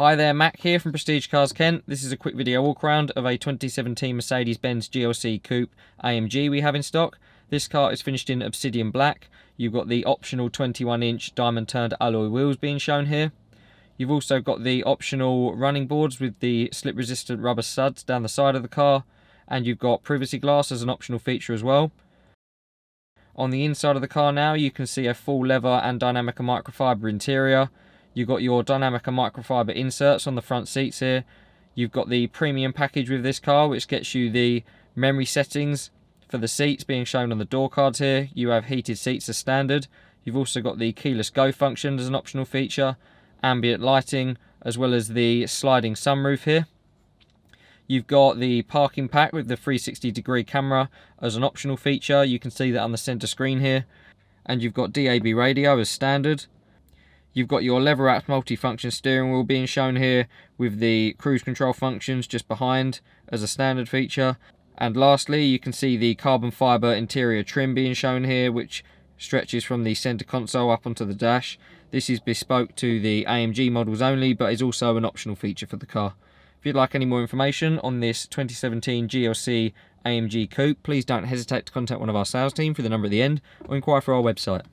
Hi there, Mac here from Prestige Cars Kent. This is a quick video walk around of a 2017 Mercedes-Benz GLC Coupe AMG we have in stock. This car is finished in obsidian black. You've got the optional 21-inch diamond turned alloy wheels being shown here. You've also got the optional running boards with the slip resistant rubber studs down the side of the car, and you've got privacy glass as an optional feature as well. On the inside of the car now you can see a full leather and dynamic and microfiber interior. You've got your dynamic and microfiber inserts on the front seats here. You've got the premium package with this car, which gets you the memory settings for the seats being shown on the door cards here. You have heated seats as standard. You've also got the keyless go function as an optional feature, ambient lighting, as well as the sliding sunroof here. You've got the parking pack with the 360-degree camera as an optional feature. You can see that on the center screen here. And you've got DAB radio as standard. You've got your lever-wrapped multifunction steering wheel being shown here with the cruise control functions just behind as a standard feature. And lastly, you can see the carbon fibre interior trim being shown here, which stretches from the centre console up onto the dash. This is bespoke to the AMG models only, but is also an optional feature for the car. If you'd like any more information on this 2017 GLC AMG Coupe, please don't hesitate to contact one of our sales team through the number at the end, or inquire through our website.